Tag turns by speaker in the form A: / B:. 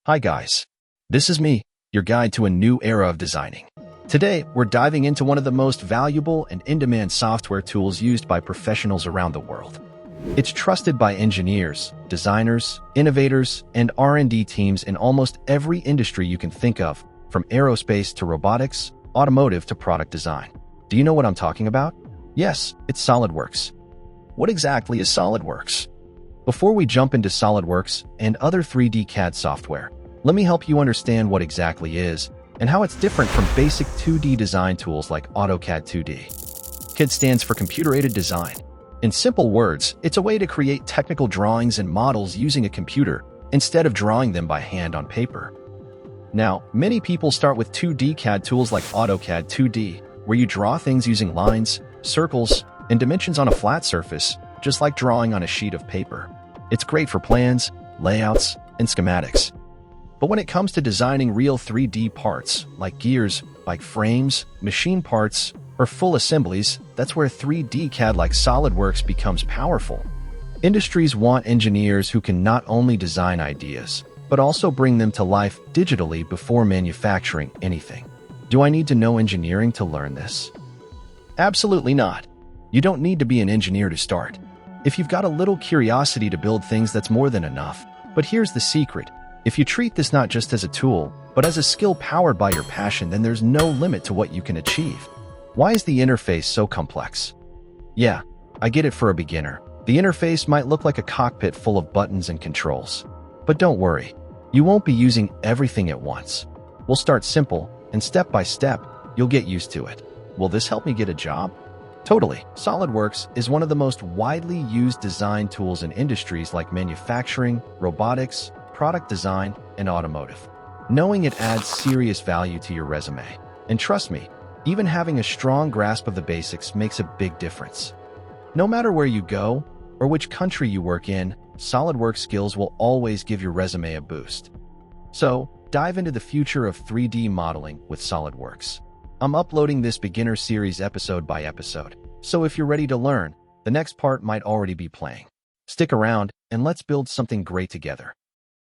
A: Hi guys, this is me, your guide to a new era of designing. Today, we're diving into one of the most valuable and in-demand software tools used by professionals around the world. It's trusted by engineers, designers, innovators, and R&D teams in almost every industry you can think of, from aerospace to robotics, automotive to product design. Do you know what I'm talking about? Yes, it's SolidWorks. What exactly is SolidWorks? Before we jump into SolidWorks and other 3D CAD software, let me help you understand what exactly is and how it's different from basic 2D design tools like AutoCAD 2D. CAD stands for Computer-Aided Design. In simple words, it's a way to create technical drawings and models using a computer instead of drawing them by hand on paper. Now, many people start with 2D CAD tools like AutoCAD 2D, where you draw things using lines, circles, and dimensions on a flat surface, just like drawing on a sheet of paper. It's great for plans, layouts, and schematics. But when it comes to designing real 3D parts, like gears, bike frames, machine parts, or full assemblies, that's where 3D CAD like SolidWorks becomes powerful. Industries want engineers who can not only design ideas, but also bring them to life digitally before manufacturing anything. Do I need to know engineering to learn this? Absolutely not. You don't need to be an engineer to start. If you've got a little curiosity to build things, that's more than enough. But here's the secret. If you treat this not just as a tool, but as a skill powered by your passion, then there's no limit to what you can achieve. Why is the interface so complex? Yeah, I get it for a beginner. The interface might look like a cockpit full of buttons and controls. But don't worry, you won't be using everything at once. We'll start simple, and step by step, you'll get used to it. Will this help me get a job? Totally. SolidWorks is one of the most widely used design tools in industries like manufacturing, robotics, product design, and automotive. Knowing it adds serious value to your resume. And trust me, even having a strong grasp of the basics makes a big difference. No matter where you go or which country you work in, SolidWorks skills will always give your resume a boost. So, dive into the future of 3D modeling with SolidWorks. I'm uploading this beginner series episode by episode, so if you're ready to learn, the next part might already be playing. Stick around, and let's build something great together.